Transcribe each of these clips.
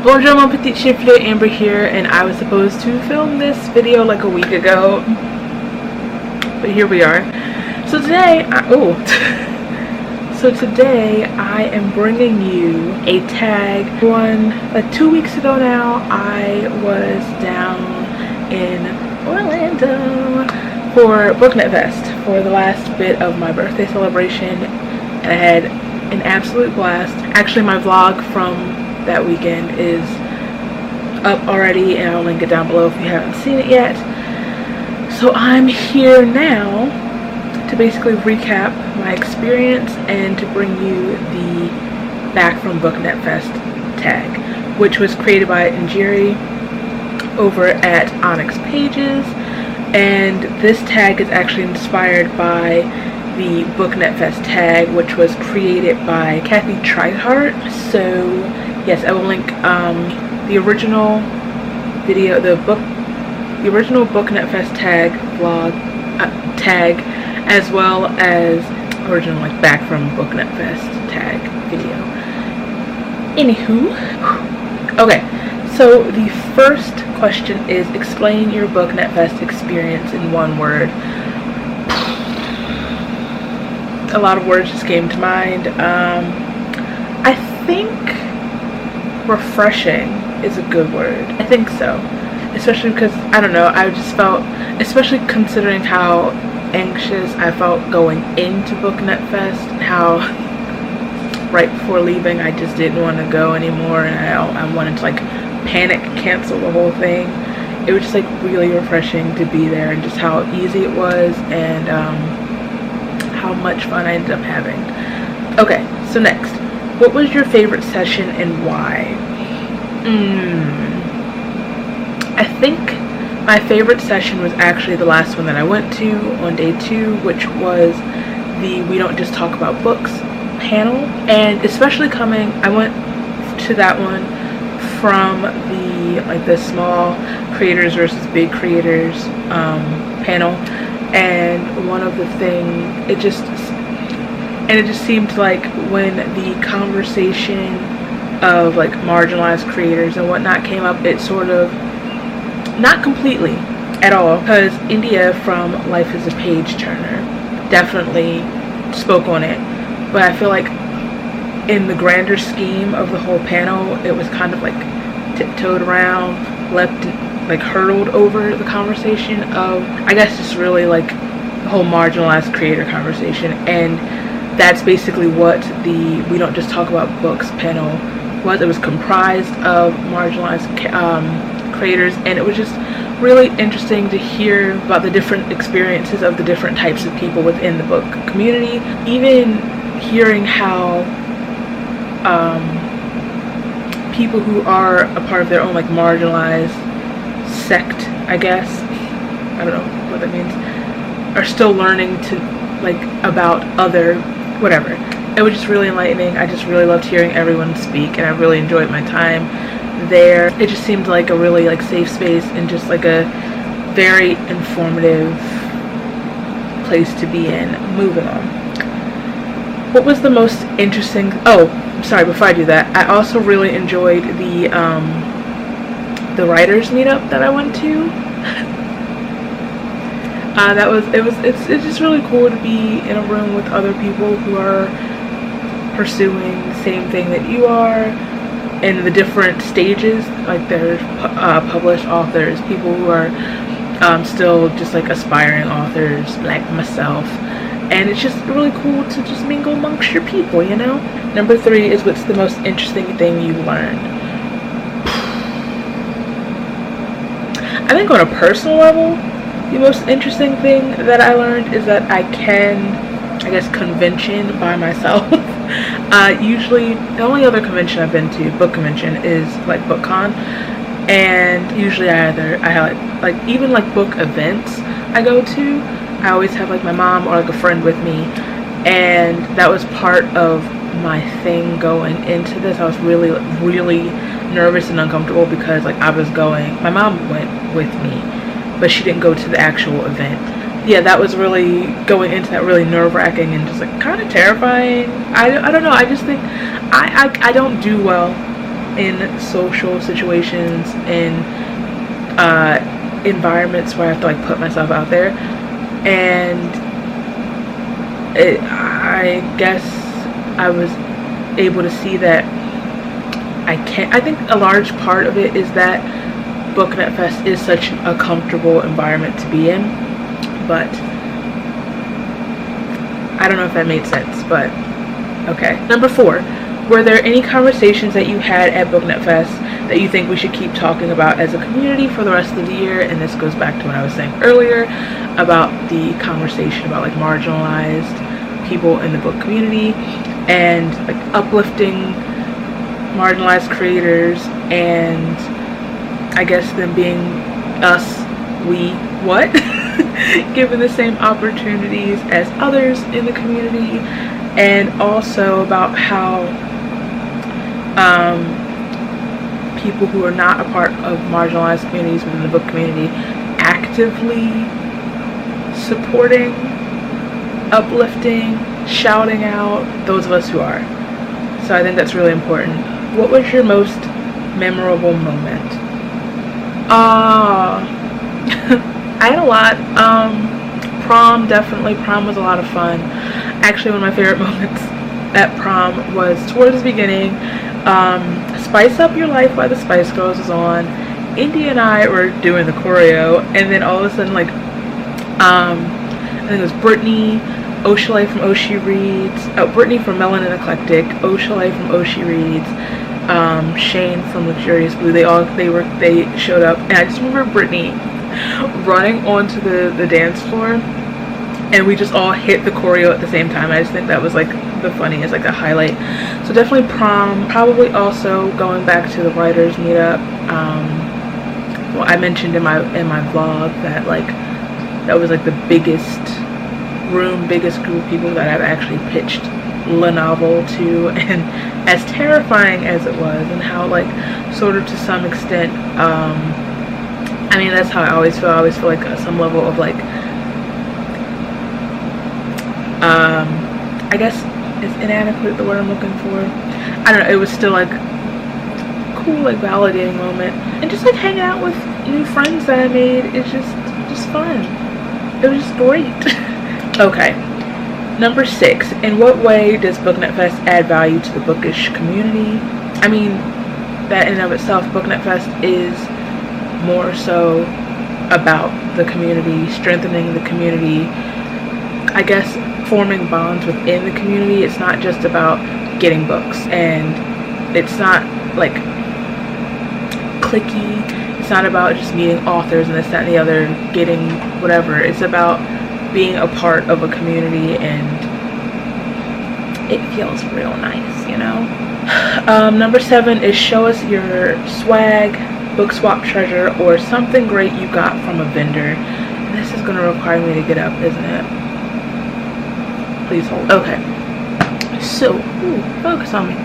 Bonjour mon petit chifle, Amber here, and I was supposed to film this video like a week ago, but here we are. So today, I am bringing you a tag. Like 2 weeks ago now, I was down in Orlando for BookNet Fest for the last bit of my birthday celebration, and I had an absolute blast. Actually, my vlog from that weekend is up already, and I'll link it down below if you haven't seen it yet. So I'm here now to basically recap my experience and to bring you the Back from BookNet Fest tag, which was created by Njeri over at Onyx Pages, and this tag is actually inspired by the BookNet Fest tag, which was created by Kathy Trihart. So yes, I will link the original video, the original BookNet Fest tag vlog tag, as well as original like Back from BookNet Fest tag video. Anywho, okay, so the first question is, explain your BookNet Fest experience in one word. A lot of words just came to mind. I think refreshing is a good word. I think so, especially because I don't know, I just felt, especially considering how anxious I felt going into BookNet Fest, how right before leaving I just didn't want to go anymore, and I wanted to like panic cancel the whole thing. It was just like really refreshing to be there, and just how easy it was, and how much fun I ended up having. Okay, so next, what was your favorite session and why? I think my favorite session was actually the last one that I went to on day 2, which was the We Don't Just Talk About Books panel. And especially I went to that one from the small creators versus big creators panel. And one of the things, it just seemed like when the conversation of like marginalized creators and whatnot came up, it sort of, not completely at all, because India from Life is a Page Turner definitely spoke on it, but I feel like in the grander scheme of the whole panel, it was kind of like tiptoed around, hurdled over the conversation of, I guess, just really like the whole marginalized creator conversation. And that's basically what the We Don't Just Talk About Books panel was. It was comprised of marginalized creators, and it was just really interesting to hear about the different experiences of the different types of people within the book community. Even hearing how people who are a part of their own like marginalized sect, I guess, I don't know what that means, are still learning to like about other whatever. It was just really enlightening. I just really loved hearing everyone speak, and I really enjoyed my time there. It just seemed like a really like safe space, and just like a very informative place to be in. Moving on. What was the most interesting, sorry, before I do that, I also really enjoyed the writers meetup that I went to. It's just really cool to be in a room with other people who are pursuing the same thing that you are in the different stages. Like there's published authors, people who are still just like aspiring authors like myself, and it's just really cool to just mingle amongst your people, you know. Number 3 is, what's the most interesting thing you learned? I think on a personal level, the most interesting thing that I learned is that I can, I guess, convention by myself. Usually, the only other convention I've been to, book convention, is like BookCon, and usually I have like even like book events I go to, I always have like my mom or like a friend with me, and that was part of my thing going into this. I was really, really nervous and uncomfortable because like my mom went with me, but she didn't go to the actual event. Yeah, that was really, going into that, really nerve-wracking and just like kind of terrifying. I don't know, I just think I don't do well in social situations, in environments where I have to like put myself out there, and I guess I was able to see that I think a large part of it is that BookNet Fest is such a comfortable environment to be in, but I don't know if that made sense, but okay. Number 4, were there any conversations that you had at BookNet Fest that you think we should keep talking about as a community for the rest of the year? And this goes back to what I was saying earlier about the conversation about like marginalized people in the book community and like uplifting marginalized creators, and I guess them being us, we, what? Given the same opportunities as others in the community, and also about how people who are not a part of marginalized communities within the book community actively supporting, uplifting, shouting out those of us who are. So I think that's really important. What was your most memorable moment? I had a lot. Prom, definitely. Prom was a lot of fun. Actually, one of my favorite moments at prom was towards the beginning. Spice Up Your Life by the Spice Girls was on. Indy and I were doing the choreo, and then all of a sudden, like, I think it was Brittany, O'Shea from O'Shea Reads, Brittany from Melanin Eclectic, O'Shea from O'Shea Reads, Shane from Luxurious Blue. They showed up, and I just remember Brittany running onto the dance floor, and we just all hit the choreo at the same time. I just think that was like the funniest, like the highlight. So definitely prom. Probably also going back to the writers meetup. Well, I mentioned in my vlog that like that was like the biggest group of people that I've actually pitched the novel to, and as terrifying as it was, and how like sort of to some extent I mean, that's how I always feel. I always feel like some level of like I guess is inadequate the word I'm looking for. I don't know, it was still like cool, like validating moment, and just like hanging out with new friends that I made. It's just fun. It was just great. Okay, number 6, in what way does BookNet Fest add value to the bookish community? I mean, that in and of itself, BookNet Fest is more so about the community, strengthening the community, I guess forming bonds within the community. It's not just about getting books, and it's not like cliquey. It's not about just meeting authors and this, that, and the other, getting whatever. It's about being a part of a community, and it feels real nice, you know? Number 7 is show us your swag, book swap treasure, or something great you got from a vendor. And this is going to require me to get up, isn't it? Please hold. Okay. So, focus on me.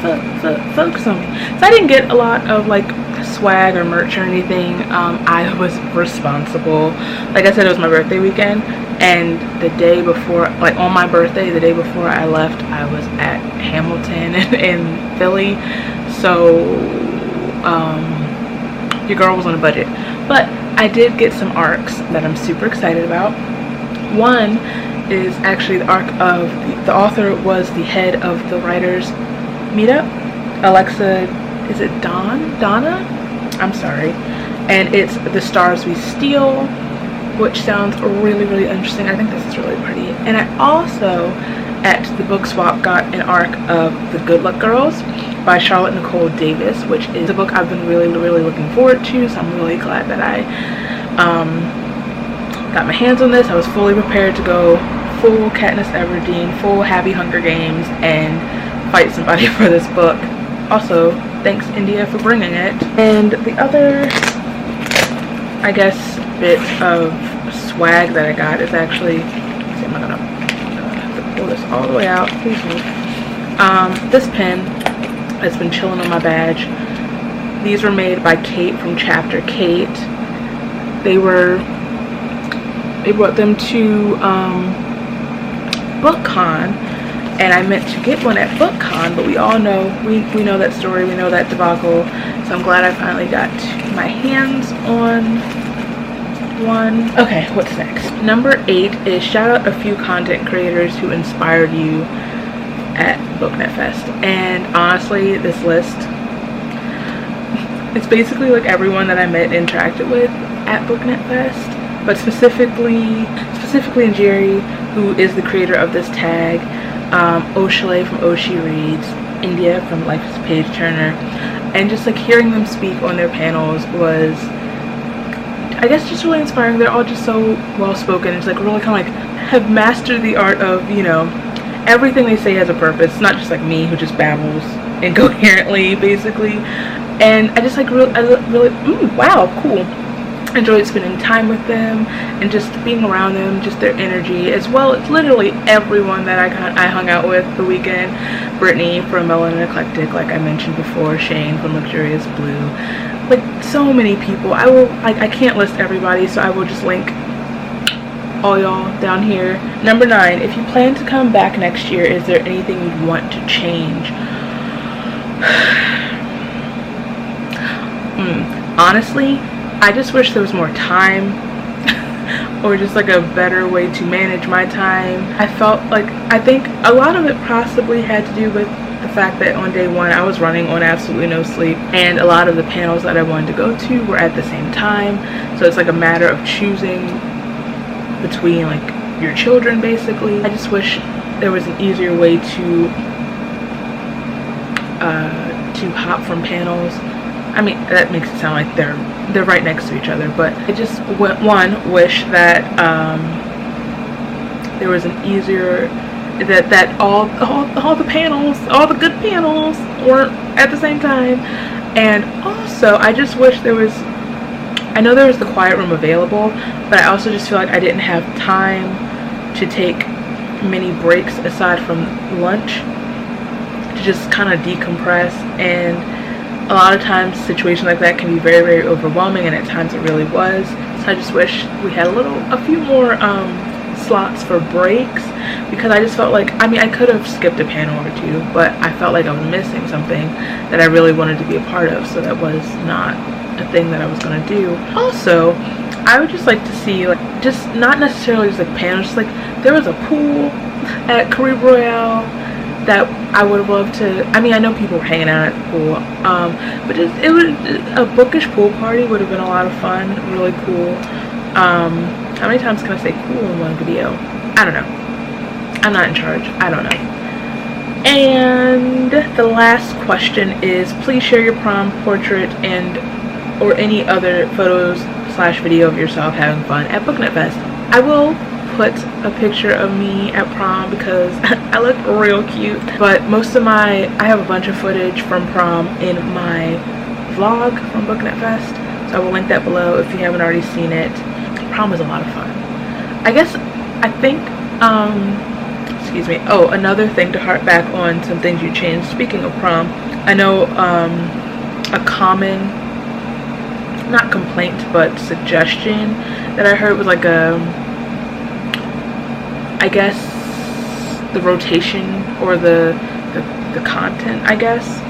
Focus on me. So I didn't get a lot of like swag or merch or anything. I was responsible. Like I said, it was my birthday weekend, and the day before, like on my birthday, the day before I left, I was at Hamilton in Philly. So your girl was on a budget, but I did get some arcs that I'm super excited about. One is actually the arc of the author was the head of the writers meetup, Alexa, is it Donna? I'm sorry. And it's The Stars We Steal, which sounds really, really interesting. I think this is really pretty. And I also, at the book swap, got an arc of The Good Luck Girls by Charlotte Nicole Davis, which is a book I've been really, really looking forward to. So I'm really glad that I got my hands on this. I was fully prepared to go full Katniss Everdeen, full Happy Hunger Games, and fight somebody for this book. Also, thanks India for bringing it. And the other, I guess, bit of swag that I got is actually, let's see, am I gonna have to pull this all the way out? Please move. This pen has been chilling on my badge. These were made by Kate from Chapter Kate. They brought them to BookCon, and I meant to get one at BookCon, but we all know, we know that story, we know that debacle. So I'm glad I finally got my hands on one. Okay, what's next? Number 8 is shout out a few content creators who inspired you at BookNet Fest. And honestly, this list, it's basically like everyone that I met and interacted with at BookNet Fest, but specifically in Jerry, who is the creator of this tag, O'Shale from Oshi Reads, India from Life is a Page Turner, and just like hearing them speak on their panels was, I guess, just really inspiring. They're all just so well spoken. It's like really kind of like have mastered the art of, you know, everything they say has a purpose. It's not just like me who just babbles incoherently, basically. And I just like really wow, cool. Enjoyed spending time with them and just being around them, just their energy, as well as literally everyone that I hung out with the weekend. Brittany from Melanin Eclectic, like I mentioned before, Shane from Luxurious Blue, like so many people. I can't list everybody, so I will just link all y'all down here. Number 9, if you plan to come back next year, is there anything you'd want to change? Honestly, I just wish there was more time or just like a better way to manage my time. I think a lot of it possibly had to do with the fact that on day 1 I was running on absolutely no sleep, and a lot of the panels that I wanted to go to were at the same time, so it's like a matter of choosing between like your children, basically. I just wish there was an easier way to hop from panels. I mean, that makes it sound like they're right next to each other, but I just wish that there was an easier, that all the panels, all the good panels weren't at the same time. And also I just wish there was, I know there was the quiet room available, but I also just feel like I didn't have time to take many breaks aside from lunch to just kind of decompress. And a lot of times situations like that can be very, very overwhelming, and at times it really was. So I just wish we had a few more slots for breaks, because I just felt like, I mean, I could have skipped a panel or two, but I felt like I was missing something that I really wanted to be a part of, so that was not a thing that I was going to do. Also, I would just like to see, like, just not necessarily just like panels, just like there was a pool at Carib Royale that I would have loved to, I mean, I know people were hanging out at the pool, but a bookish pool party would have been a lot of fun, really cool. How many times can I say cool in one video? I don't know. I'm not in charge. I don't know. And the last question is, please share your prom portrait or any other photos / video of yourself having fun at BookNet Fest. I will put a picture of me at prom because I look real cute, but I have a bunch of footage from prom in my vlog from BookNet Fest, so I will link that below if you haven't already seen it. Prom was a lot of fun. Excuse me. Oh, another thing to harp back on some things you changed. Speaking of prom, I know a common, not complaint, but suggestion that I heard was like I guess the rotation or the content, I guess,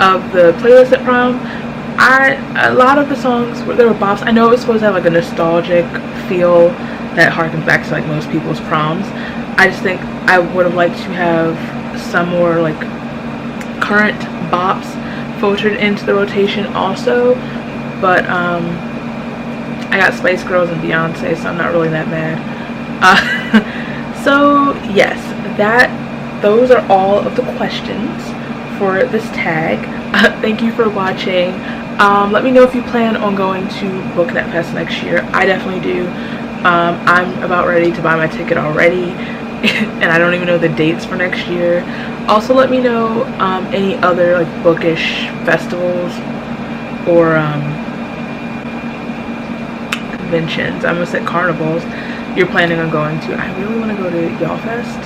of the playlist at prom. A lot of the songs there were bops. I know it was supposed to have like a nostalgic feel that harkens back to like most people's proms. I just think I would have liked to have some more like current bops filtered into the rotation also, but I got Spice Girls and Beyonce, so I'm not really that mad. So yes, those are all of the questions for this tag. Thank you for watching. Let me know if you plan on going to BookNet Fest next year. I definitely do. I'm about ready to buy my ticket already, and I don't even know the dates for next year. Also, let me know any other like bookish festivals or conventions. I almost said carnivals you're planning on going to. I really want to go to Y'all Fest.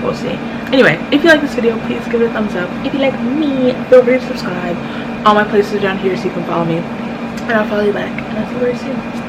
We'll see. Anyway, if you like this video, please give it a thumbs up. If you like me, feel free to subscribe. All my places are down here so you can follow me, and I'll follow you back, and I'll see you very soon.